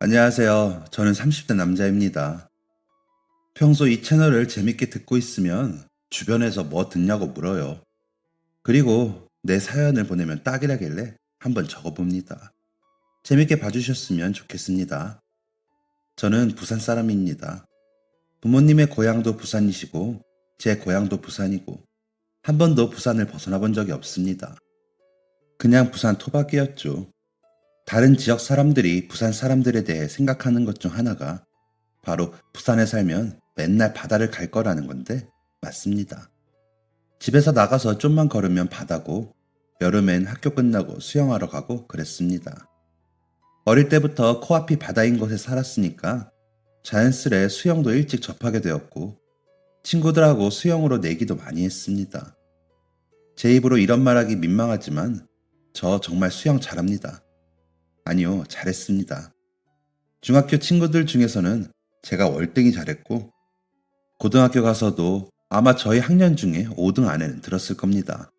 안녕하세요. 저는 30대 남자입니다. 평소 이 채널을 재밌게 듣고 있으면 주변에서 뭐 듣냐고 물어요. 그리고 내 사연을 보내면 딱이라길래 한번 적어봅니다. 재밌게 봐주셨으면 좋겠습니다. 저는 부산 사람입니다. 부모님의 고향도 부산이시고 제 고향도 부산이고 한 번도 부산을 벗어나 본 적이 없습니다. 그냥 부산 토박이었죠. 다른 지역 사람들이 부산 사람들에 대해 생각하는 것 중 하나가 바로 부산에 살면 맨날 바다를 갈 거라는 건데 맞습니다. 집에서 나가서 좀만 걸으면 바다고 여름엔 학교 끝나고 수영하러 가고 그랬습니다. 어릴 때부터 코앞이 바다인 곳에 살았으니까 자연스레 수영도 일찍 접하게 되었고 친구들하고 수영으로 내기도 많이 했습니다. 제 입으로 이런 말하기 민망하지만 저 정말 수영 잘합니다. 아니요, 잘했습니다. 중학교 친구들 중에서는 제가 월등히 잘했고 고등학교 가서도 아마 저희 학년 중에 5등 안에는 들었을 겁니다.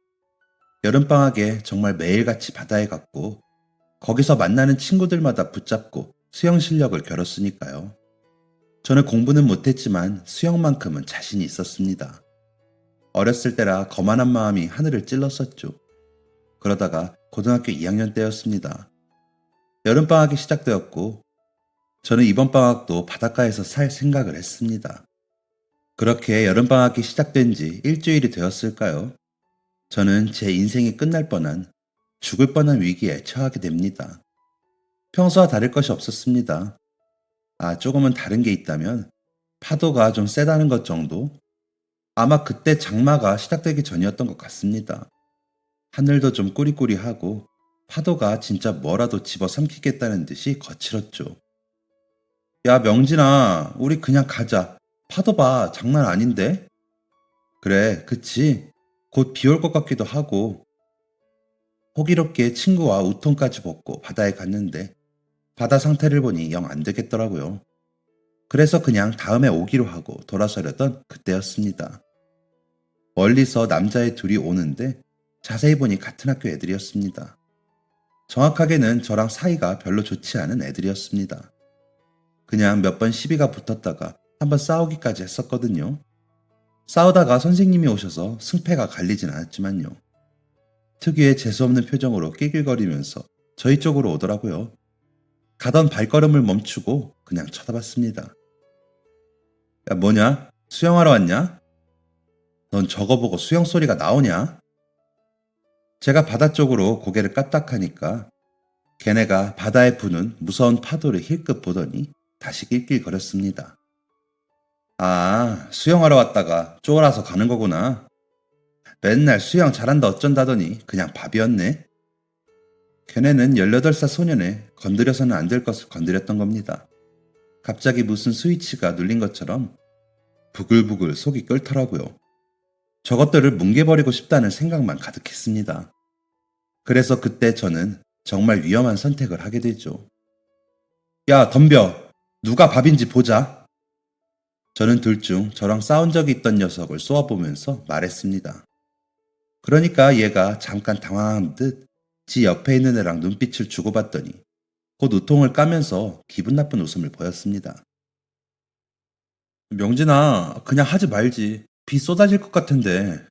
여름방학에 정말 매일같이 바다에 갔고 거기서 만나는 친구들마다 붙잡고 수영 실력을 겨뤘으니까요. 저는 공부는 못했지만 수영만큼은 자신이 있었습니다. 어렸을 때라 거만한 마음이 하늘을 찔렀었죠. 그러다가 고등학교 2학년 때였습니다. 여름방학이 시작되었고 저는 이번 방학도 바닷가에서 살 생각을 했습니다. 그렇게 여름방학이 시작된 지 일주일이 되었을까요? 저는 제 인생이 끝날 뻔한, 죽을 뻔한 위기에 처하게 됩니다. 평소와 다를 것이 없었습니다. 조금은 다른 게 있다면 파도가 좀 세다는 것 정도? 아마 그때 장마가 시작되기 전이었던 것 같습니다. 하늘도 좀 꾸리꾸리하고 파도가 진짜 뭐라도 집어삼키겠다는 듯이 거칠었죠. 야, 명진아, 우리 그냥 가자. 파도 봐, 장난 아닌데? 그래, 그치? 곧 비 올 것 같기도 하고. 호기롭게 친구와 우통까지 벗고 바다에 갔는데 바다 상태를 보니 영 안 되겠더라고요. 그래서 그냥 다음에 오기로 하고 돌아서려던 그때였습니다. 멀리서 남자애 둘이 오는데 자세히 보니 같은 학교 애들이었습니다. 정확하게는 저랑 사이가 별로 좋지 않은 애들이었습니다. 그냥 몇 번 시비가 붙었다가 한번 싸우기까지 했었거든요. 싸우다가 선생님이 오셔서 승패가 갈리진 않았지만요. 특유의 재수없는 표정으로 낄낄거리면서 저희 쪽으로 오더라고요. 가던 발걸음을 멈추고 그냥 쳐다봤습니다. 야, 뭐냐? 수영하러 왔냐? 넌 저거 보고 수영 소리가 나오냐? 제가 바다 쪽으로 고개를 까딱하니까 걔네가 바다에 부는 무서운 파도를 힐끗 보더니 다시 낄낄거렸습니다. 수영하러 왔다가 쫄아서 가는 거구나. 맨날 수영 잘한다 어쩐다더니 그냥 밥이었네. 걔네는 18살 소년에 건드려서는 안 될 것을 건드렸던 겁니다. 갑자기 무슨 스위치가 눌린 것처럼 부글부글 속이 끓더라고요. 저것들을 뭉개버리고 싶다는 생각만 가득했습니다. 그래서 그때 저는 정말 위험한 선택을 하게 되죠. 야, 덤벼. 누가 밥인지 보자. 저는 둘 중 저랑 싸운 적이 있던 녀석을 쏘아보면서 말했습니다. 그러니까 얘가 잠깐 당황한 듯 지 옆에 있는 애랑 눈빛을 주고받더니 곧 우통을 까면서 기분 나쁜 웃음을 보였습니다. 명진아, 그냥 하지 말지. 비 쏟아질 것 같은데.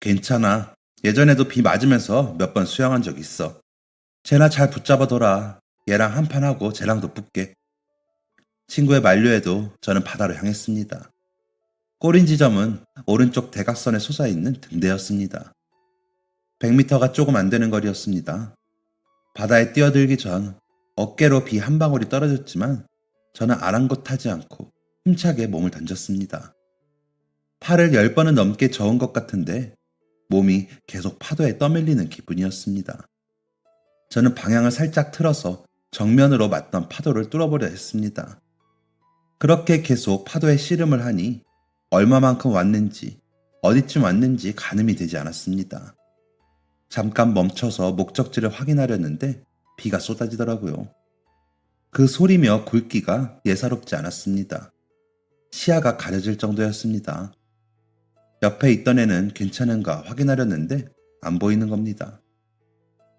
괜찮아. 예전에도 비 맞으면서 몇 번 수영한 적 있어. 쟤나 잘 붙잡아둬라. 얘랑 한판 하고 쟤랑도 붙게. 친구의 만류에도 저는 바다로 향했습니다. 꼬린 지점은 오른쪽 대각선에 솟아있는 등대였습니다. 100m가 조금 안 되는 거리였습니다. 바다에 뛰어들기 전 어깨로 비 한 방울이 떨어졌지만 저는 아랑곳하지 않고 힘차게 몸을 던졌습니다. 팔을 10번은 넘게 저은 것 같은데 몸이 계속 파도에 떠밀리는 기분이었습니다. 저는 방향을 살짝 틀어서 정면으로 맞던 파도를 뚫어보려 했습니다. 그렇게 계속 파도에 씨름을 하니 얼마만큼 왔는지 어디쯤 왔는지 가늠이 되지 않았습니다. 잠깐 멈춰서 목적지를 확인하려는데 비가 쏟아지더라고요. 그 소리며 굵기가 예사롭지 않았습니다. 시야가 가려질 정도였습니다. 옆에 있던 애는 괜찮은가 확인하려는데 안 보이는 겁니다.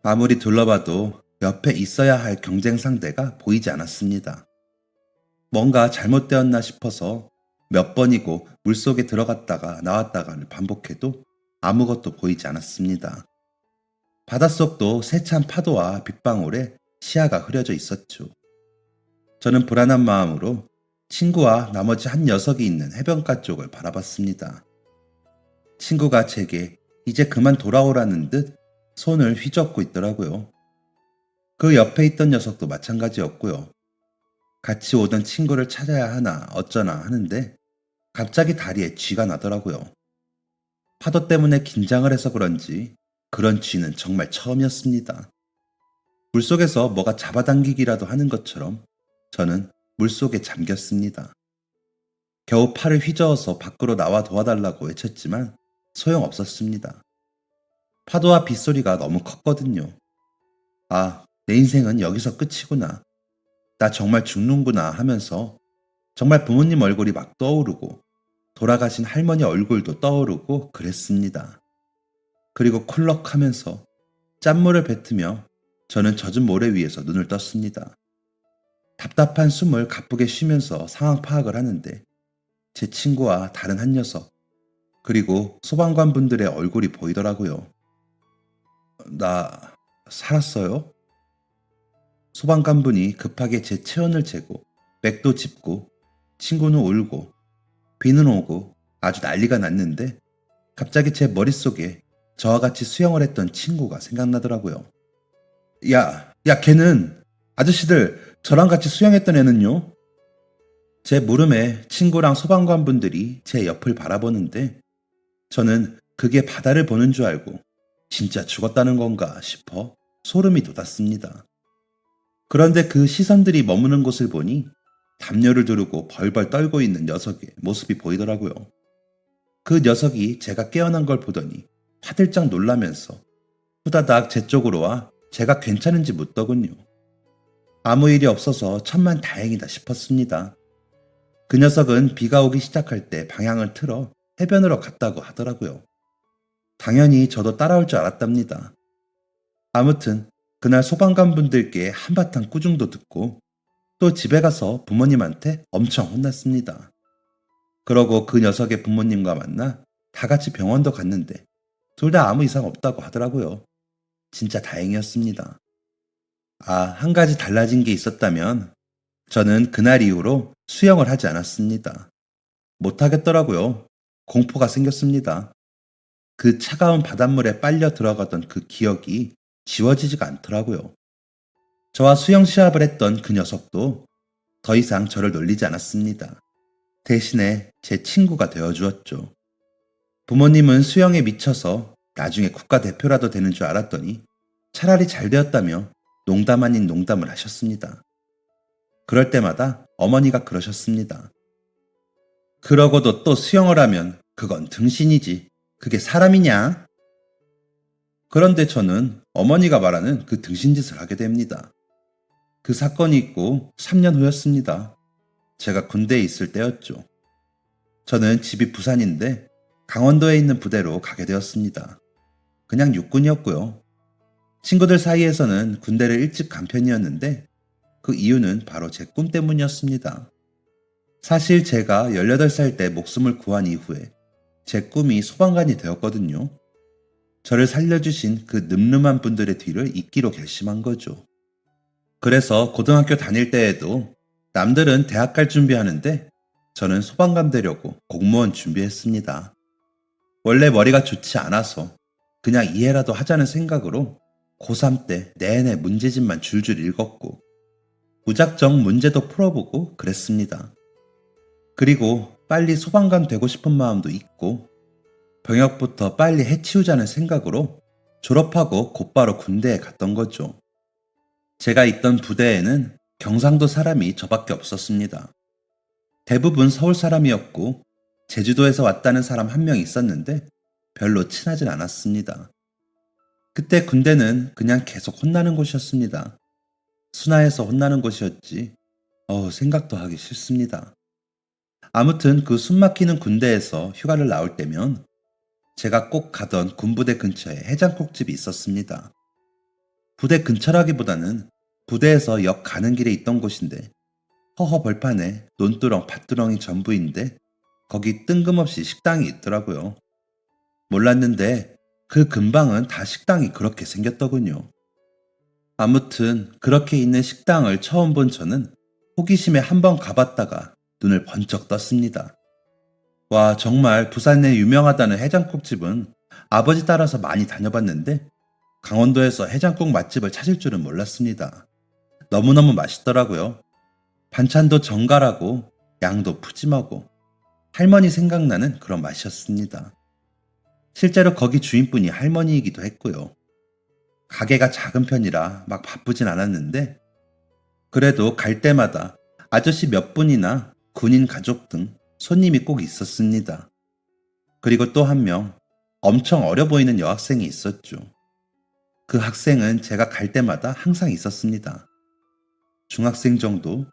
아무리 둘러봐도 옆에 있어야 할 경쟁 상대가 보이지 않았습니다. 뭔가 잘못되었나 싶어서 몇 번이고 물속에 들어갔다가 나왔다가를 반복해도 아무것도 보이지 않았습니다. 바닷속도 세찬 파도와 빗방울에 시야가 흐려져 있었죠. 저는 불안한 마음으로 친구와 나머지 한 녀석이 있는 해변가 쪽을 바라봤습니다. 친구가 제게 이제 그만 돌아오라는 듯 손을 휘젓고 있더라고요. 그 옆에 있던 녀석도 마찬가지였고요. 같이 오던 친구를 찾아야 하나 어쩌나 하는데 갑자기 다리에 쥐가 나더라고요. 파도 때문에 긴장을 해서 그런지 그런 쥐는 정말 처음이었습니다. 물속에서 뭐가 잡아당기기라도 하는 것처럼 저는 물속에 잠겼습니다. 겨우 팔을 휘저어서 밖으로 나와 도와달라고 외쳤지만 소용없었습니다. 파도와 빗소리가 너무 컸거든요. 아, 내 인생은 여기서 끝이구나. 나 정말 죽는구나 하면서 정말 부모님 얼굴이 막 떠오르고 돌아가신 할머니 얼굴도 떠오르고 그랬습니다. 그리고 콜럭 하면서 짠물을 뱉으며 저는 젖은 모래 위에서 눈을 떴습니다. 답답한 숨을 가쁘게 쉬면서 상황 파악을 하는데 제 친구와 다른 한 녀석 그리고 소방관 분들의 얼굴이 보이더라고요. 나 살았어요? 소방관 분이 급하게 제 체온을 재고 맥도 짚고 친구는 울고 비는 오고 아주 난리가 났는데 갑자기 제 머릿속에 저와 같이 수영을 했던 친구가 생각나더라고요. 야, 걔는 아저씨들 저랑 같이 수영했던 애는요? 제 물음에 친구랑 소방관 분들이 제 옆을 바라보는데 저는 그게 바다를 보는 줄 알고 진짜 죽었다는 건가 싶어 소름이 돋았습니다. 그런데 그 시선들이 머무는 곳을 보니 담요를 두르고 벌벌 떨고 있는 녀석의 모습이 보이더라고요. 그 녀석이 제가 깨어난 걸 보더니 화들짝 놀라면서 후다닥 제 쪽으로 와 제가 괜찮은지 묻더군요. 아무 일이 없어서 천만 다행이다 싶었습니다. 그 녀석은 비가 오기 시작할 때 방향을 틀어 해변으로 갔다고 하더라고요. 당연히 저도 따라올 줄 알았답니다. 아무튼 그날 소방관 분들께 한바탕 꾸중도 듣고 또 집에 가서 부모님한테 엄청 혼났습니다. 그러고 그 녀석의 부모님과 만나 다 같이 병원도 갔는데 둘 다 아무 이상 없다고 하더라고요. 진짜 다행이었습니다. 아, 한 가지 달라진 게 있었다면 저는 그날 이후로 수영을 하지 않았습니다. 못하겠더라고요. 공포가 생겼습니다. 그 차가운 바닷물에 빨려 들어가던 그 기억이 지워지지가 않더라고요. 저와 수영 시합을 했던 그 녀석도 더 이상 저를 놀리지 않았습니다. 대신에 제 친구가 되어주었죠. 부모님은 수영에 미쳐서 나중에 국가대표라도 되는 줄 알았더니 차라리 잘 되었다며 농담 아닌 농담을 하셨습니다. 그럴 때마다 어머니가 그러셨습니다. 그러고도 또 수영을 하면 그건 등신이지. 그게 사람이냐? 그런데 저는 어머니가 말하는 그 등신짓을 하게 됩니다. 그 사건이 있고 3년 후였습니다. 제가 군대에 있을 때였죠. 저는 집이 부산인데 강원도에 있는 부대로 가게 되었습니다. 그냥 육군이었고요. 친구들 사이에서는 군대를 일찍 간 편이었는데 그 이유는 바로 제 꿈 때문이었습니다. 사실 제가 18살 때 목숨을 구한 이후에 제 꿈이 소방관이 되었거든요. 저를 살려주신 그 늠름한 분들의 뒤를 잇기로 결심한 거죠. 그래서 고등학교 다닐 때에도 남들은 대학 갈 준비하는데 저는 소방관 되려고 공무원 준비했습니다. 원래 머리가 좋지 않아서 그냥 이해라도 하자는 생각으로 고3 때 내내 문제집만 줄줄 읽었고 무작정 문제도 풀어보고 그랬습니다. 그리고 빨리 소방관 되고 싶은 마음도 있고 병역부터 빨리 해치우자는 생각으로 졸업하고 곧바로 군대에 갔던 거죠. 제가 있던 부대에는 경상도 사람이 저밖에 없었습니다. 대부분 서울 사람이었고 제주도에서 왔다는 사람 한 명 있었는데 별로 친하진 않았습니다. 그때 군대는 그냥 계속 혼나는 곳이었습니다. 순화해서 혼나는 곳이었지 생각도 하기 싫습니다. 아무튼 그 숨막히는 군대에서 휴가를 나올 때면 제가 꼭 가던 군부대 근처에 해장국집이 있었습니다. 부대 근처라기보다는 부대에서 역 가는 길에 있던 곳인데 허허 벌판에 논두렁 밭두렁이 전부인데 거기 뜬금없이 식당이 있더라고요. 몰랐는데 그 근방은 다 식당이 그렇게 생겼더군요. 아무튼 그렇게 있는 식당을 처음 본 저는 호기심에 한번 가봤다가 눈을 번쩍 떴습니다. 와, 정말 부산에 유명하다는 해장국집은 아버지 따라서 많이 다녀봤는데 강원도에서 해장국 맛집을 찾을 줄은 몰랐습니다. 너무너무 맛있더라고요. 반찬도 정갈하고 양도 푸짐하고 할머니 생각나는 그런 맛이었습니다. 실제로 거기 주인분이 할머니이기도 했고요. 가게가 작은 편이라 막 바쁘진 않았는데 그래도 갈 때마다 아저씨 몇 분이나 군인 가족 등 손님이 꼭 있었습니다. 그리고 또 한 명 엄청 어려 보이는 여학생이 있었죠. 그 학생은 제가 갈 때마다 항상 있었습니다. 중학생 정도,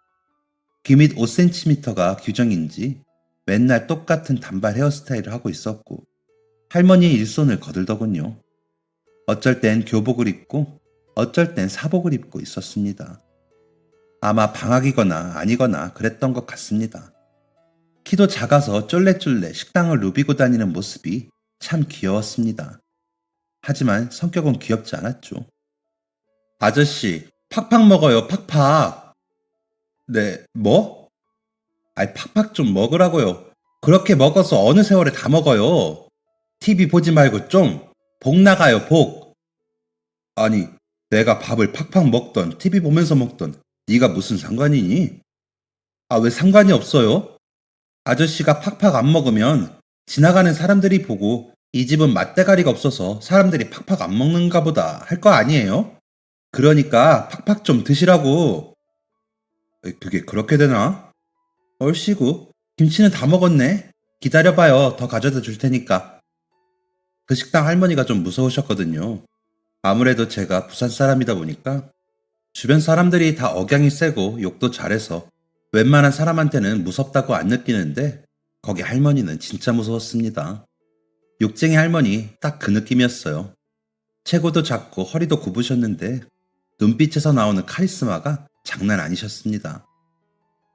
귀 밑 5cm가 규정인지 맨날 똑같은 단발 헤어스타일을 하고 있었고 할머니의 일손을 거들더군요. 어쩔 땐 교복을 입고 어쩔 땐 사복을 입고 있었습니다. 아마 방학이거나 아니거나 그랬던 것 같습니다. 키도 작아서 쫄래쫄래 식당을 누비고 다니는 모습이 참 귀여웠습니다. 하지만 성격은 귀엽지 않았죠. 아저씨, 팍팍 먹어요, 팍팍. 네, 뭐? 아이, 팍팍 좀 먹으라고요. 그렇게 먹어서 어느 세월에 다 먹어요. TV 보지 말고 좀, 복 나가요, 복. 아니, 내가 밥을 팍팍 먹던 TV 보면서 먹던 네가 무슨 상관이니? 아, 왜 상관이 없어요? 아저씨가 팍팍 안 먹으면 지나가는 사람들이 보고 이 집은 맛대가리가 없어서 사람들이 팍팍 안 먹는가 보다 할 거 아니에요? 그러니까 팍팍 좀 드시라고. 그게 그렇게 되나? 얼씨구, 김치는 다 먹었네. 기다려봐요. 더 가져다 줄 테니까. 그 식당 할머니가 좀 무서우셨거든요. 아무래도 제가 부산 사람이다 보니까 주변 사람들이 다 억양이 세고 욕도 잘해서 웬만한 사람한테는 무섭다고 안 느끼는데 거기 할머니는 진짜 무서웠습니다. 욕쟁이 할머니 딱 그 느낌이었어요. 체구도 작고 허리도 굽으셨는데 눈빛에서 나오는 카리스마가 장난 아니셨습니다.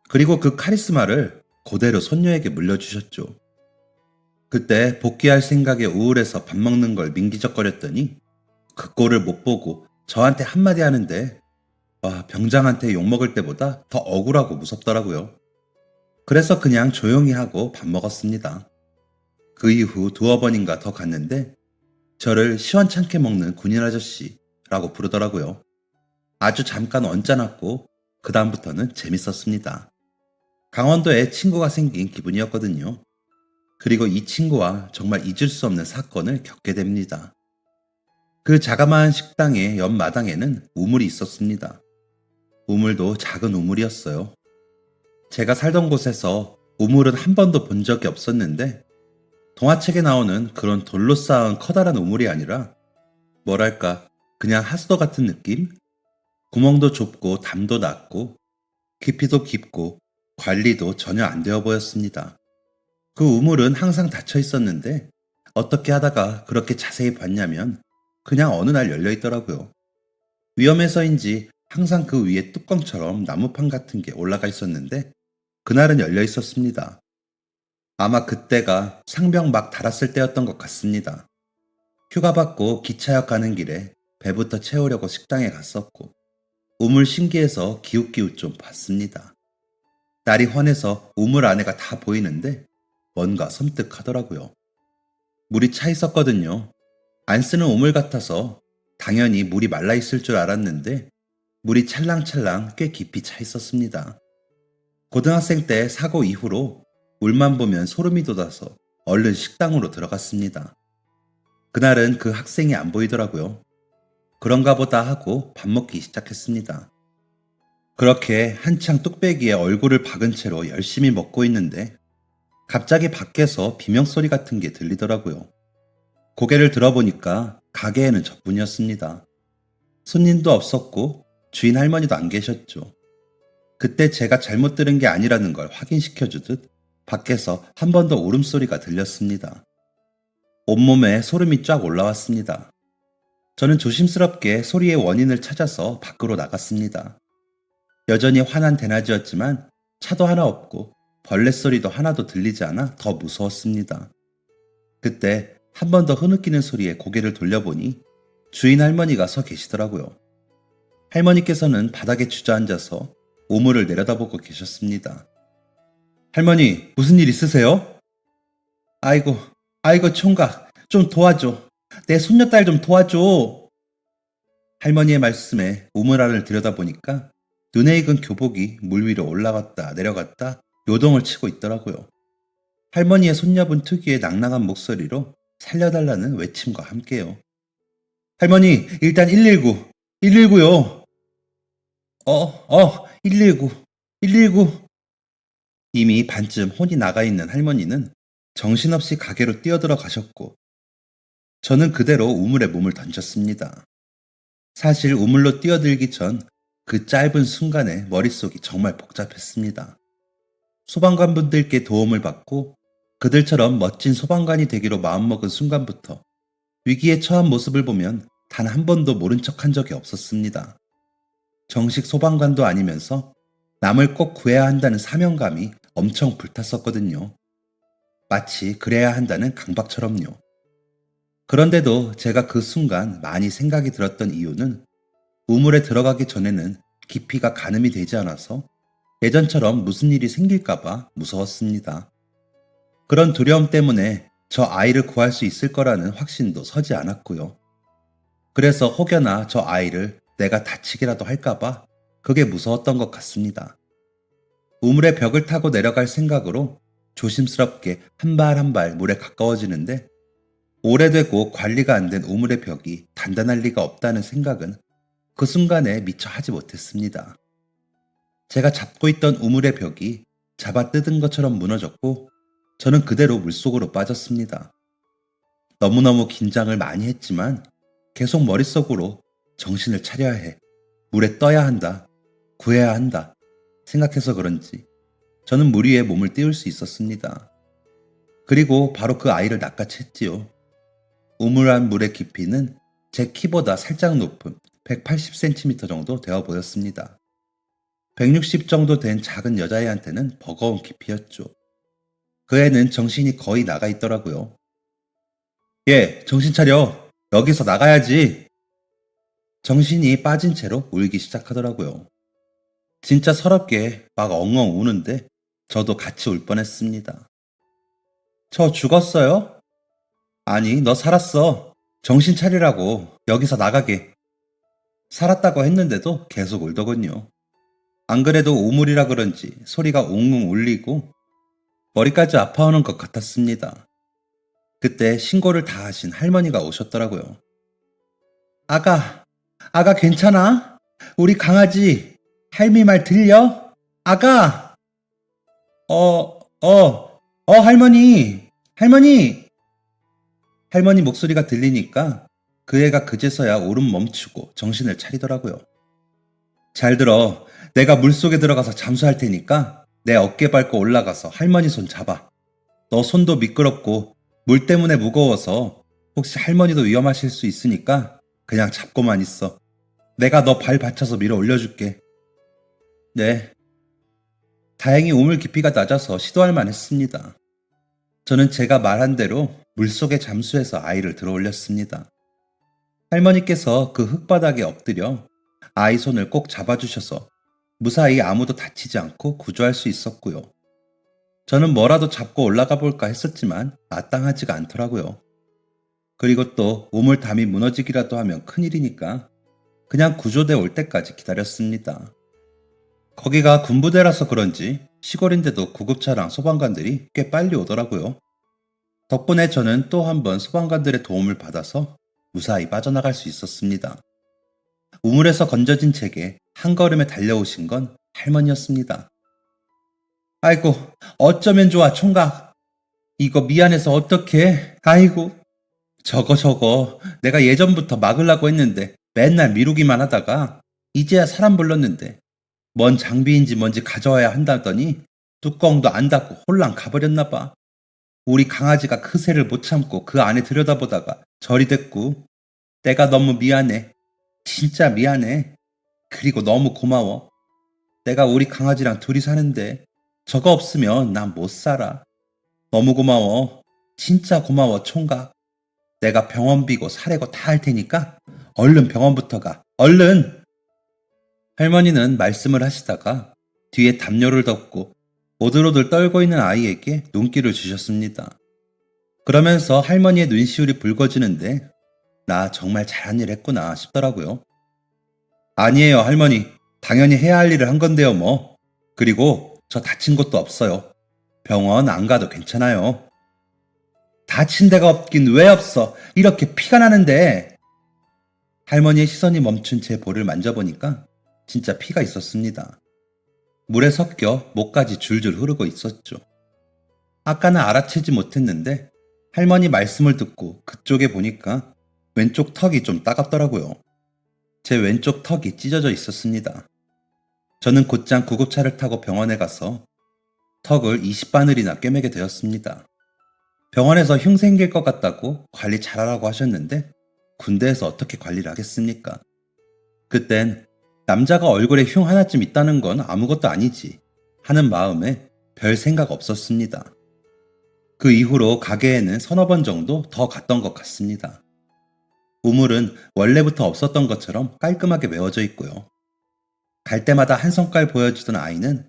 그리고 그 카리스마를 그대로 손녀에게 물려주셨죠. 그때 복귀할 생각에 우울해서 밥 먹는 걸 민기적거렸더니 그 꼴을 못 보고 저한테 한마디 하는데 와, 병장한테 욕먹을 때보다 더 억울하고 무섭더라고요. 그래서 그냥 조용히 하고 밥 먹었습니다. 그 이후 두어 번인가 더 갔는데 저를 시원찮게 먹는 군인 아저씨라고 부르더라고요. 아주 잠깐 언짢았고 그 다음부터는 재밌었습니다. 강원도에 친구가 생긴 기분이었거든요. 그리고 이 친구와 정말 잊을 수 없는 사건을 겪게 됩니다. 그 자그마한 식당의 옆마당에는 우물이 있었습니다. 우물도 작은 우물이었어요. 제가 살던 곳에서 우물은 한 번도 본 적이 없었는데 동화책에 나오는 그런 돌로 쌓은 커다란 우물이 아니라 뭐랄까 그냥 하수도 같은 느낌? 구멍도 좁고 담도 낮고 깊이도 깊고 관리도 전혀 안 되어 보였습니다. 그 우물은 항상 닫혀 있었는데 어떻게 하다가 그렇게 자세히 봤냐면 그냥 어느 날 열려 있더라고요. 위험해서인지 항상 그 위에 뚜껑처럼 나무판 같은 게 올라가 있었는데 그날은 열려 있었습니다. 아마 그때가 상병 막 달았을 때였던 것 같습니다. 휴가 받고 기차역 가는 길에 배부터 채우려고 식당에 갔었고 우물 신기해서 기웃기웃 좀 봤습니다. 날이 환해서 우물 안에가 다 보이는데 뭔가 섬뜩하더라고요. 물이 차 있었거든요. 안 쓰는 우물 같아서 당연히 물이 말라 있을 줄 알았는데 물이 찰랑찰랑 꽤 깊이 차 있었습니다. 고등학생 때 사고 이후로 물만 보면 소름이 돋아서 얼른 식당으로 들어갔습니다. 그날은 그 학생이 안 보이더라고요. 그런가 보다 하고 밥 먹기 시작했습니다. 그렇게 한창 뚝배기에 얼굴을 박은 채로 열심히 먹고 있는데 갑자기 밖에서 비명소리 같은 게 들리더라고요. 고개를 들어보니까 가게에는 저뿐이었습니다. 손님도 없었고 주인 할머니도 안 계셨죠. 그때 제가 잘못 들은 게 아니라는 걸 확인시켜주듯 밖에서 한 번 더 울음소리가 들렸습니다. 온몸에 소름이 쫙 올라왔습니다. 저는 조심스럽게 소리의 원인을 찾아서 밖으로 나갔습니다. 여전히 환한 대낮이었지만 차도 하나 없고 벌레 소리도 하나도 들리지 않아 더 무서웠습니다. 그때 한 번 더 흐느끼는 소리에 고개를 돌려보니 주인 할머니가 서 계시더라고요. 할머니께서는 바닥에 주저앉아서 우물을 내려다보고 계셨습니다. 할머니, 무슨 일 있으세요? 아이고, 아이고, 총각, 좀 도와줘. 내 손녀딸 좀 도와줘. 할머니의 말씀에 우물 안을 들여다보니까 눈에 익은 교복이 물 위로 올라갔다 내려갔다 요동을 치고 있더라고요. 할머니의 손녀분 특유의 낭낭한 목소리로 살려달라는 외침과 함께요. 할머니, 일단 119, 119요. 119, 119. 이미 반쯤 혼이 나가 있는 할머니는 정신없이 가게로 뛰어들어 가셨고, 저는 그대로 우물에 몸을 던졌습니다. 사실 우물로 뛰어들기 전 그 짧은 순간에 머릿속이 정말 복잡했습니다. 소방관분들께 도움을 받고 그들처럼 멋진 소방관이 되기로 마음먹은 순간부터 위기에 처한 모습을 보면 단 한 번도 모른 척한 적이 없었습니다. 정식 소방관도 아니면서 남을 꼭 구해야 한다는 사명감이 엄청 불탔었거든요. 마치 그래야 한다는 강박처럼요. 그런데도 제가 그 순간 많이 생각이 들었던 이유는 우물에 들어가기 전에는 깊이가 가늠이 되지 않아서 예전처럼 무슨 일이 생길까봐 무서웠습니다. 그런 두려움 때문에 저 아이를 구할 수 있을 거라는 확신도 서지 않았고요. 그래서 혹여나 저 아이를 내가 다치기라도 할까봐 그게 무서웠던 것 같습니다. 우물의 벽을 타고 내려갈 생각으로 조심스럽게 한 발 한 발 물에 가까워지는데 오래되고 관리가 안 된 우물의 벽이 단단할 리가 없다는 생각은 그 순간에 미처 하지 못했습니다. 제가 잡고 있던 우물의 벽이 잡아 뜯은 것처럼 무너졌고 저는 그대로 물속으로 빠졌습니다. 너무너무 긴장을 많이 했지만 계속 머릿속으로 정신을 차려야 해, 물에 떠야 한다, 구해야 한다 생각해서 그런지 저는 물 위에 몸을 띄울 수 있었습니다. 그리고 바로 그 아이를 낚아챘지요. 우물 안 물의 깊이는 제 키보다 살짝 높은 180cm 정도 되어 보였습니다. 160 정도 된 작은 여자애한테는 버거운 깊이였죠. 그 애는 정신이 거의 나가 있더라고요. 얘, 정신 차려. 여기서 나가야지. 정신이 빠진 채로 울기 시작하더라고요. 진짜 서럽게 막 엉엉 우는데 저도 같이 울 뻔했습니다. 저 죽었어요? 아니, 너 살았어. 정신 차리라고. 여기서 나가게. 살았다고 했는데도 계속 울더군요. 안 그래도 우물이라 그런지 소리가 웅웅 울리고 머리까지 아파오는 것 같았습니다. 그때 신고를 다 하신 할머니가 오셨더라고요. 아가 괜찮아? 우리 강아지 할미 말 들려? 아가! 할머니! 할머니 목소리가 들리니까 그 애가 그제서야 울음 멈추고 정신을 차리더라고요. 잘 들어. 내가 물속에 들어가서 잠수할 테니까 내 어깨 밟고 올라가서 할머니 손 잡아. 너 손도 미끄럽고 물 때문에 무거워서 혹시 할머니도 위험하실 수 있으니까 그냥 잡고만 있어. 내가 너 발 받쳐서 밀어 올려줄게. 네. 다행히 우물 깊이가 낮아서 시도할 만했습니다. 저는 제가 말한 대로 물속에 잠수해서 아이를 들어 올렸습니다. 할머니께서 그 흙바닥에 엎드려 아이 손을 꼭 잡아주셔서 무사히 아무도 다치지 않고 구조할 수 있었고요. 저는 뭐라도 잡고 올라가 볼까 했었지만 마땅하지가 않더라고요. 그리고 또 우물담이 무너지기라도 하면 큰일이니까 그냥 구조대 올 때까지 기다렸습니다. 거기가 군부대라서 그런지 시골인데도 구급차랑 소방관들이 꽤 빨리 오더라고요. 덕분에 저는 또 한 번 소방관들의 도움을 받아서 무사히 빠져나갈 수 있었습니다. 우물에서 건져진 제게 한 걸음에 달려오신 건 할머니였습니다. 아이고, 어쩌면 좋아, 총각. 이거 미안해서 어떡해. 아이고. 저거. 내가 예전부터 막으려고 했는데 맨날 미루기만 하다가 이제야 사람 불렀는데 뭔 장비인지 뭔지 가져와야 한다더니 뚜껑도 안 닫고 홀랑 가버렸나 봐. 우리 강아지가 그 새를 못 참고 그 안에 들여다보다가 절이 됐고 내가 너무 미안해. 진짜 미안해. 그리고 너무 고마워. 내가 우리 강아지랑 둘이 사는데 저거 없으면 난 못 살아. 너무 고마워. 진짜 고마워, 총각. 내가 병원비고 사례고 다 할 테니까 얼른 병원부터 가. 얼른! 할머니는 말씀을 하시다가 뒤에 담요를 덮고 오들오들 떨고 있는 아이에게 눈길을 주셨습니다. 그러면서 할머니의 눈시울이 붉어지는데 나 정말 잘한 일 했구나 싶더라고요. 아니에요, 할머니. 당연히 해야 할 일을 한 건데요, 뭐. 그리고 저 다친 것도 없어요. 병원 안 가도 괜찮아요. 다친 데가 없긴 왜 없어? 이렇게 피가 나는데. 할머니의 시선이 멈춘 제 볼을 만져보니까 진짜 피가 있었습니다. 물에 섞여 목까지 줄줄 흐르고 있었죠. 아까는 알아채지 못했는데 할머니 말씀을 듣고 그쪽에 보니까 왼쪽 턱이 좀 따갑더라고요. 제 왼쪽 턱이 찢어져 있었습니다. 저는 곧장 구급차를 타고 병원에 가서 턱을 20바늘이나 꿰매게 되었습니다. 병원에서 흉 생길 것 같다고 관리 잘하라고 하셨는데 군대에서 어떻게 관리를 하겠습니까? 그땐 남자가 얼굴에 흉 하나쯤 있다는 건 아무것도 아니지 하는 마음에 별 생각 없었습니다. 그 이후로 가게에는 서너 번 정도 더 갔던 것 같습니다. 우물은 원래부터 없었던 것처럼 깔끔하게 메워져 있고요. 갈 때마다 한 성깔 보여주던 아이는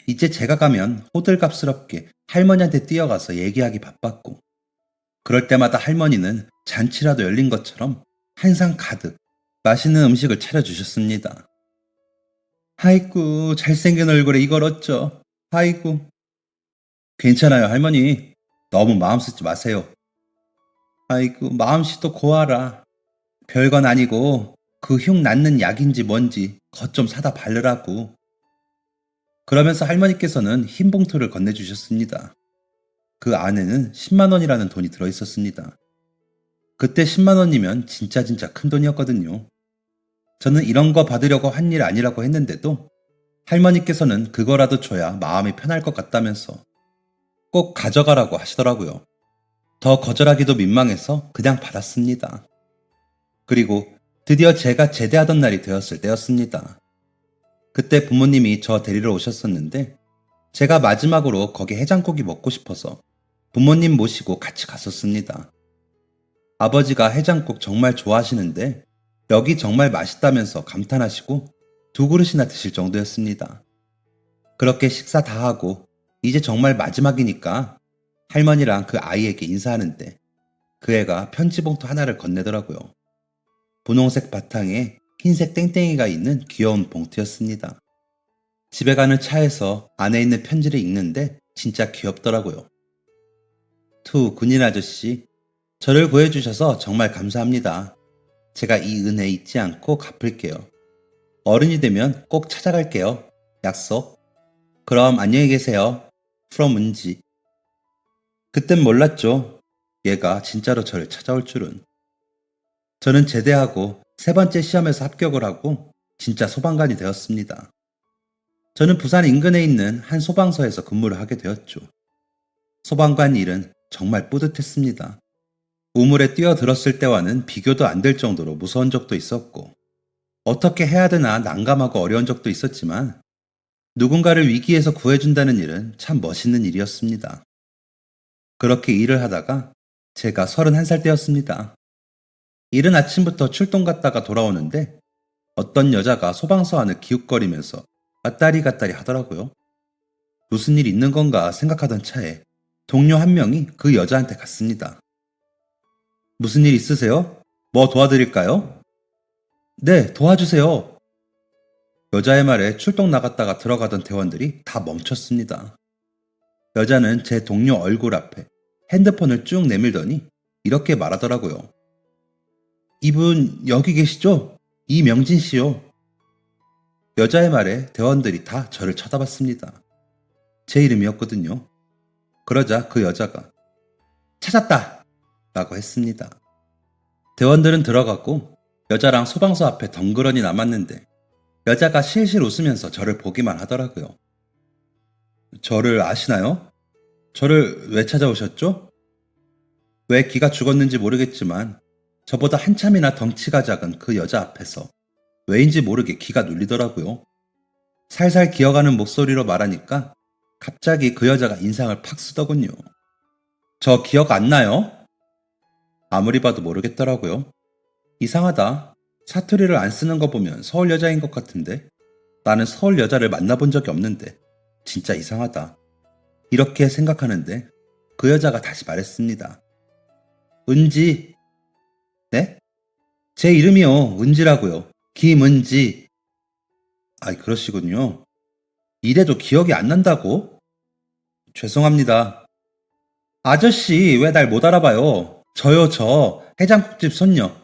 이제 제가 가면 호들갑스럽게 할머니한테 뛰어가서 얘기하기 바빴고, 그럴 때마다 할머니는 잔치라도 열린 것처럼 한상 가득 맛있는 음식을 차려주셨습니다. 아이고, 잘생긴 얼굴에 이걸 어쩌. 아이고. 괜찮아요, 할머니. 너무 마음 쓰지 마세요. 아이고, 마음씨도 고와라. 별건 아니고 그 흉 낫는 약인지 뭔지 것 좀 사다 바르라고. 그러면서 할머니께서는 흰 봉투를 건네주셨습니다. 그 안에는 10만 원이라는 돈이 들어있었습니다. 그때 10만 원이면 진짜 큰 돈이었거든요. 저는 이런 거 받으려고 한 일 아니라고 했는데도 할머니께서는 그거라도 줘야 마음이 편할 것 같다면서 꼭 가져가라고 하시더라고요. 더 거절하기도 민망해서 그냥 받았습니다. 그리고 드디어 제가 제대하던 날이 되었을 때였습니다. 그때 부모님이 저 데리러 오셨었는데 제가 마지막으로 거기 해장국이 먹고 싶어서 부모님 모시고 같이 갔었습니다. 아버지가 해장국 정말 좋아하시는데 여기 정말 맛있다면서 감탄하시고 2그릇이나 드실 정도였습니다. 그렇게 식사 다 하고 이제 정말 마지막이니까 할머니랑 그 아이에게 인사하는데 그 애가 편지봉투 하나를 건네더라고요. 분홍색 바탕에 흰색 땡땡이가 있는 귀여운 봉투였습니다. 집에 가는 차에서 안에 있는 편지를 읽는데 진짜 귀엽더라고요. 투 군인 아저씨, 저를 구해주셔서 정말 감사합니다. 제가 이 은혜 잊지 않고 갚을게요. 어른이 되면 꼭 찾아갈게요. 약속. 그럼 안녕히 계세요. from 은지. 그땐 몰랐죠. 얘가 진짜로 저를 찾아올 줄은. 저는 제대하고 3번째 시험에서 합격을 하고 진짜 소방관이 되었습니다. 저는 부산 인근에 있는 한 소방서에서 근무를 하게 되었죠. 소방관 일은 정말 뿌듯했습니다. 우물에 뛰어들었을 때와는 비교도 안 될 정도로 무서운 적도 있었고, 어떻게 해야 되나 난감하고 어려운 적도 있었지만 누군가를 위기에서 구해준다는 일은 참 멋있는 일이었습니다. 그렇게 일을 하다가 제가 31살 때였습니다. 이른 아침부터 출동 갔다가 돌아오는데 어떤 여자가 소방서 안을 기웃거리면서 왔다리 갔다리 하더라고요. 무슨 일 있는 건가 생각하던 차에 동료 한 명이 그 여자한테 갔습니다. 무슨 일 있으세요? 뭐 도와드릴까요? 네, 도와주세요. 여자의 말에 출동 나갔다가 들어가던 대원들이 다 멈췄습니다. 여자는 제 동료 얼굴 앞에 핸드폰을 쭉 내밀더니 이렇게 말하더라고요. 이분 여기 계시죠? 이명진 씨요. 여자의 말에 대원들이 다 저를 쳐다봤습니다. 제 이름이었거든요. 그러자 그 여자가 찾았다! 라고 했습니다. 대원들은 들어갔고 여자랑 소방서 앞에 덩그러니 남았는데 여자가 실실 웃으면서 저를 보기만 하더라고요. 저를 아시나요? 저를 왜 찾아오셨죠? 왜 기가 죽었는지 모르겠지만 저보다 한참이나 덩치가 작은 그 여자 앞에서 왜인지 모르게 기가 눌리더라고요. 살살 기어가는 목소리로 말하니까 갑자기 그 여자가 인상을 팍 쓰더군요. 저 기억 안 나요? 아무리 봐도 모르겠더라고요. 이상하다. 사투리를 안 쓰는 거 보면 서울 여자인 것 같은데 나는 서울 여자를 만나본 적이 없는데 진짜 이상하다. 이렇게 생각하는데 그 여자가 다시 말했습니다. 은지. 네? 제 이름이요. 은지라고요. 김은지. 아, 그러시군요. 이래도 기억이 안 난다고? 죄송합니다. 아저씨, 왜 날 못 알아봐요? 저요, 저. 해장국집 손녀.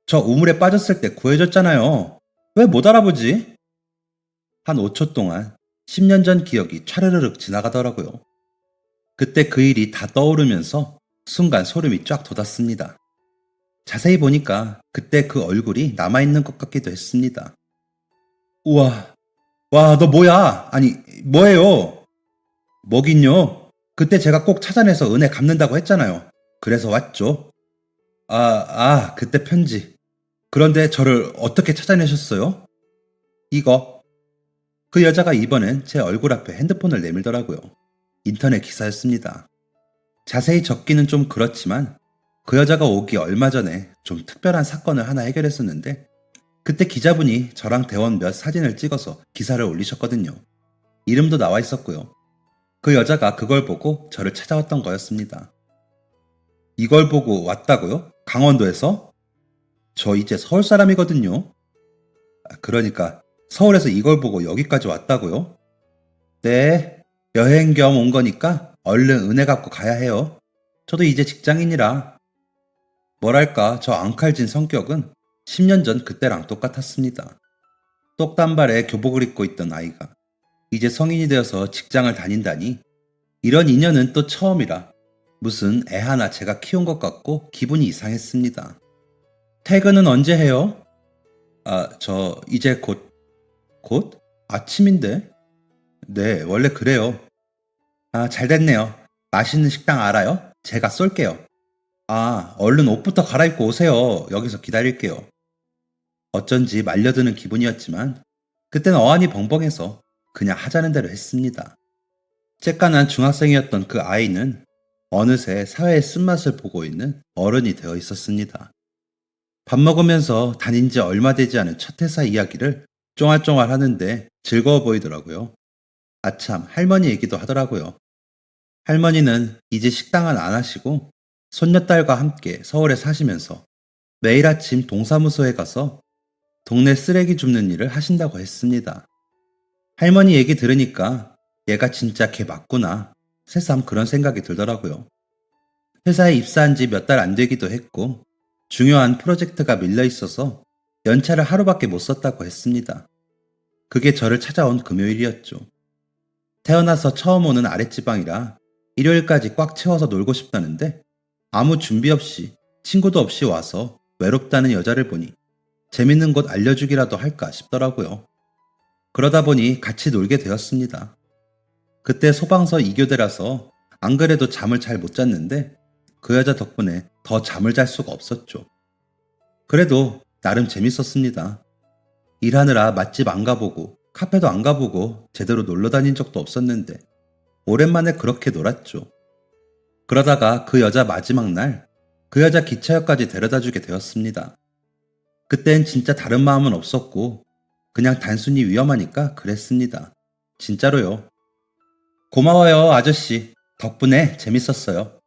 저 우물에 빠졌을 때 구해줬잖아요. 왜 못 알아보지? 한 5초 동안 10년 전 기억이 차르르륵 지나가더라고요. 그때 그 일이 다 떠오르면서 순간 소름이 쫙 돋았습니다. 자세히 보니까 그때 그 얼굴이 남아있는 것 같기도 했습니다. 우와, 와, 너 뭐야? 아니, 뭐예요? 뭐긴요? 그때 제가 꼭 찾아내서 은혜 갚는다고 했잖아요. 그래서 왔죠. 그때 편지. 그런데 저를 어떻게 찾아내셨어요? 이거. 그 여자가 이번엔 제 얼굴 앞에 핸드폰을 내밀더라고요. 인터넷 기사였습니다. 자세히 적기는 좀 그렇지만 그 여자가 오기 얼마 전에 좀 특별한 사건을 하나 해결했었는데 그때 기자분이 저랑 대원 몇 사진을 찍어서 기사를 올리셨거든요. 이름도 나와 있었고요. 그 여자가 그걸 보고 저를 찾아왔던 거였습니다. 이걸 보고 왔다고요? 강원도에서? 저 이제 서울 사람이거든요. 그러니까 서울에서 이걸 보고 여기까지 왔다고요? 네, 여행 겸 온 거니까 얼른 은혜 갚고 가야 해요. 저도 이제 직장인이라. 뭐랄까, 저 앙칼진 성격은 10년 전 그때랑 똑같았습니다. 똑단발에 교복을 입고 있던 아이가 이제 성인이 되어서 직장을 다닌다니 이런 인연은 또 처음이라 무슨 애 하나 제가 키운 것 같고 기분이 이상했습니다. 퇴근은 언제 해요? 저 이제 곧? 아침인데? 네, 원래 그래요. 잘 됐네요. 맛있는 식당 알아요? 제가 쏠게요. 얼른 옷부터 갈아입고 오세요. 여기서 기다릴게요. 어쩐지 말려드는 기분이었지만 그땐 어안이 벙벙해서 그냥 하자는 대로 했습니다. 쬐깐한 중학생이었던 그 아이는 어느새 사회의 쓴맛을 보고 있는 어른이 되어 있었습니다. 밥 먹으면서 다닌 지 얼마 되지 않은 첫 회사 이야기를 쫑알쫑알 하는데 즐거워 보이더라고요. 아참, 할머니 얘기도 하더라고요. 할머니는 이제 식당은 안 하시고 손녀딸과 함께 서울에 사시면서 매일 아침 동사무소에 가서 동네 쓰레기 줍는 일을 하신다고 했습니다. 할머니 얘기 들으니까 얘가 진짜 걔 맞구나. 새삼 그런 생각이 들더라고요. 회사에 입사한 지 몇 달 안 되기도 했고 중요한 프로젝트가 밀려 있어서 연차를 하루밖에 못 썼다고 했습니다. 그게 저를 찾아온 금요일이었죠. 태어나서 처음 오는 아랫지방이라 일요일까지 꽉 채워서 놀고 싶다는데 아무 준비 없이 친구도 없이 와서 외롭다는 여자를 보니 재밌는 곳 알려주기라도 할까 싶더라고요. 그러다 보니 같이 놀게 되었습니다. 그때 소방서 2교대라서 안 그래도 잠을 잘 못 잤는데 그 여자 덕분에 더 잠을 잘 수가 없었죠. 그래도 나름 재밌었습니다. 일하느라 맛집 안 가보고 카페도 안 가보고 제대로 놀러 다닌 적도 없었는데 오랜만에 그렇게 놀았죠. 그러다가 그 여자 마지막 날 그 여자 기차역까지 데려다주게 되었습니다. 그땐 진짜 다른 마음은 없었고 그냥 단순히 위험하니까 그랬습니다. 진짜로요. 고마워요, 아저씨. 덕분에 재밌었어요.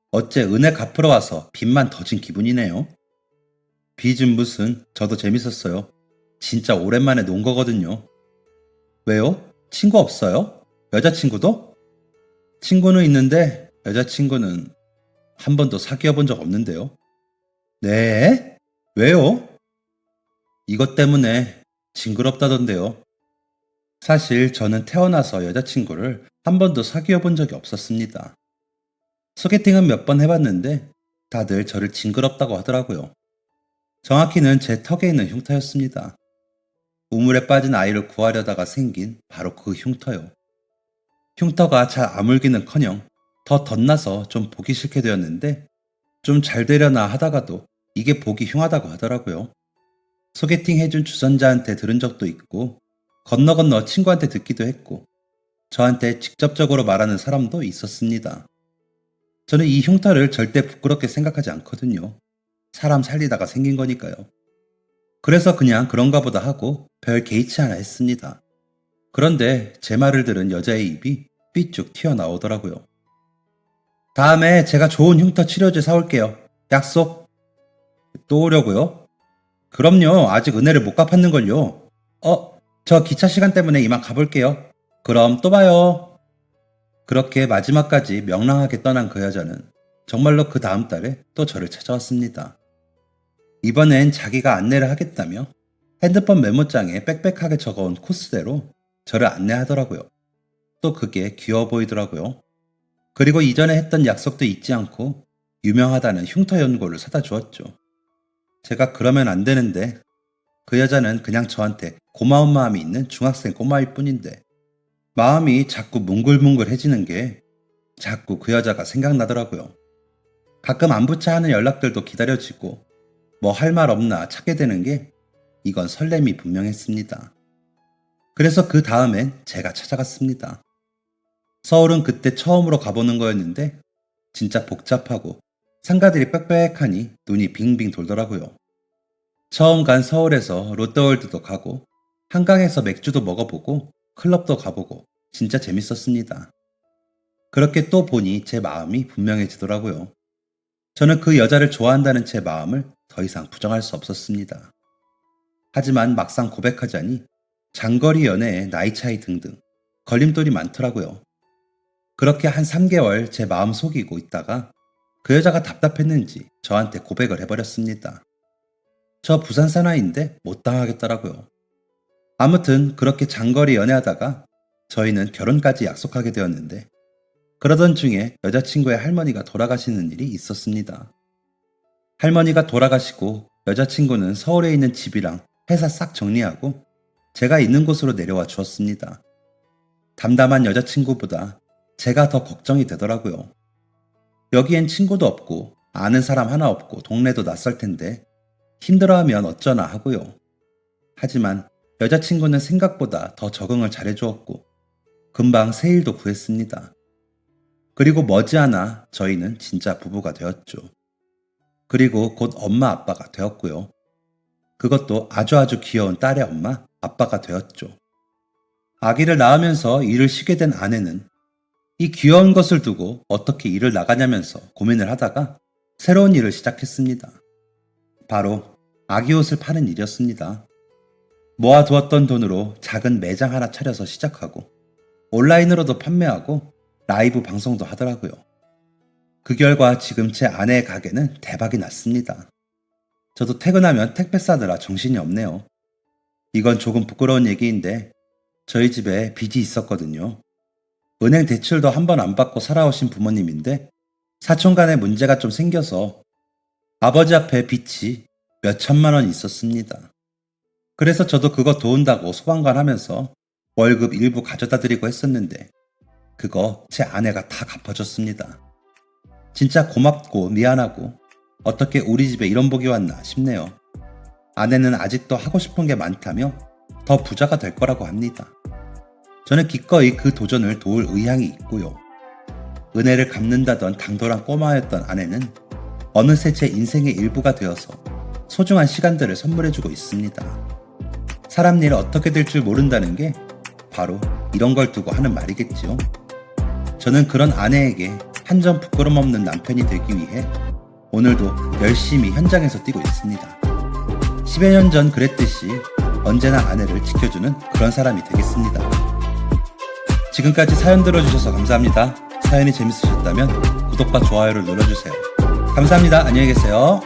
어째 은혜 갚으러 와서 빚만 더 진 기분이네요. 빚은 무슨, 저도 재밌었어요. 진짜 오랜만에 논 거거든요. 왜요? 친구 없어요? 여자친구도? 친구는 있는데 여자친구는 한 번도 사귀어 본 적 없는데요. 네? 왜요? 이것 때문에 징그럽다던데요. 사실 저는 태어나서 여자친구를 한 번도 사귀어 본 적이 없었습니다. 소개팅은 몇 번 해봤는데 다들 저를 징그럽다고 하더라고요. 정확히는 제 턱에 있는 흉터였습니다. 우물에 빠진 아이를 구하려다가 생긴 바로 그 흉터요. 흉터가 잘 아물기는커녕 더 덧나서 좀 보기 싫게 되었는데 좀 잘 되려나 하다가도 이게 보기 흉하다고 하더라고요. 소개팅 해준 주선자한테 들은 적도 있고, 건너 친구한테 듣기도 했고, 저한테 직접적으로 말하는 사람도 있었습니다. 저는 이 흉터를 절대 부끄럽게 생각하지 않거든요. 사람 살리다가 생긴 거니까요. 그래서 그냥 그런가 보다 하고 별 개의치 않아 했습니다. 그런데 제 말을 들은 여자의 입이 삐쭉 튀어나오더라고요. 다음에 제가 좋은 흉터 치료제 사올게요. 약속. 또 오려고요? 그럼요. 아직 은혜를 못 갚았는걸요. 저 기차 시간 때문에 이만 가볼게요. 그럼 또 봐요. 그렇게 마지막까지 명랑하게 떠난 그 여자는 정말로 그 다음 달에 또 저를 찾아왔습니다. 이번엔 자기가 안내를 하겠다며 핸드폰 메모장에 빽빽하게 적어온 코스대로 저를 안내하더라고요. 또 그게 귀여워 보이더라고요. 그리고 이전에 했던 약속도 잊지 않고 유명하다는 흉터 연고를 사다 주었죠. 제가 그러면 안 되는데 그 여자는 그냥 저한테 고마운 마음이 있는 중학생 꼬마일 뿐인데 마음이 자꾸 뭉글뭉글해지는 게 자꾸 그 여자가 생각나더라고요. 가끔 안부차 하는 연락들도 기다려지고 뭐 할 말 없나 찾게 되는 게 이건 설렘이 분명했습니다. 그래서 그 다음엔 제가 찾아갔습니다. 서울은 그때 처음으로 가보는 거였는데 진짜 복잡하고 상가들이 빽빽하니 눈이 빙빙 돌더라고요. 처음 간 서울에서 롯데월드도 가고 한강에서 맥주도 먹어보고 클럽도 가보고 진짜 재밌었습니다. 그렇게 또 보니 제 마음이 분명해지더라고요. 저는 그 여자를 좋아한다는 제 마음을 더 이상 부정할 수 없었습니다. 하지만 막상 고백하자니 장거리 연애에 나이 차이 등등 걸림돌이 많더라고요. 그렇게 한 3개월 제 마음 속이고 있다가 그 여자가 답답했는지 저한테 고백을 해버렸습니다. 저 부산 사나이인데 못 당하겠더라고요. 아무튼 그렇게 장거리 연애하다가 저희는 결혼까지 약속하게 되었는데 그러던 중에 여자친구의 할머니가 돌아가시는 일이 있었습니다. 할머니가 돌아가시고 여자친구는 서울에 있는 집이랑 회사 싹 정리하고 제가 있는 곳으로 내려와 주었습니다. 담담한 여자친구보다 제가 더 걱정이 되더라고요. 여기엔 친구도 없고 아는 사람 하나 없고 동네도 낯설 텐데 힘들어하면 어쩌나 하고요. 하지만 여자친구는 생각보다 더 적응을 잘해주었고 금방 새 일도 구했습니다. 그리고 머지않아 저희는 진짜 부부가 되었죠. 그리고 곧 엄마 아빠가 되었고요. 그것도 아주 귀여운 딸의 엄마 아빠가 되었죠. 아기를 낳으면서 일을 쉬게 된 아내는 이 귀여운 것을 두고 어떻게 일을 나가냐면서 고민을 하다가 새로운 일을 시작했습니다. 바로 아기 옷을 파는 일이었습니다. 모아두었던 돈으로 작은 매장 하나 차려서 시작하고 온라인으로도 판매하고 라이브 방송도 하더라고요. 그 결과 지금 제 아내의 가게는 대박이 났습니다. 저도 퇴근하면 택배 싸느라 정신이 없네요. 이건 조금 부끄러운 얘기인데 저희 집에 빚이 있었거든요. 은행 대출도 한 번 안 받고 살아오신 부모님인데 사촌 간에 문제가 좀 생겨서 아버지 앞에 빚이 몇 천만 원 있었습니다. 그래서 저도 그거 도운다고 소방관 하면서 월급 일부 가져다 드리고 했었는데 그거 제 아내가 다 갚아줬습니다. 진짜 고맙고 미안하고 어떻게 우리 집에 이런 복이 왔나 싶네요. 아내는 아직도 하고 싶은 게 많다며 더 부자가 될 거라고 합니다. 저는 기꺼이 그 도전을 도울 의향이 있고요. 은혜를 갚는다던 당돌한 꼬마였던 아내는 어느새 제 인생의 일부가 되어서 소중한 시간들을 선물해주고 있습니다. 사람 일 어떻게 될 줄 모른다는 게 바로 이런 걸 두고 하는 말이겠지요. 저는 그런 아내에게 한 점 부끄럼 없는 남편이 되기 위해 오늘도 열심히 현장에서 뛰고 있습니다. 10여 년 전 그랬듯이 언제나 아내를 지켜주는 그런 사람이 되겠습니다. 지금까지 사연 들어주셔서 감사합니다. 사연이 재밌으셨다면 구독과 좋아요를 눌러주세요. 감사합니다. 안녕히 계세요.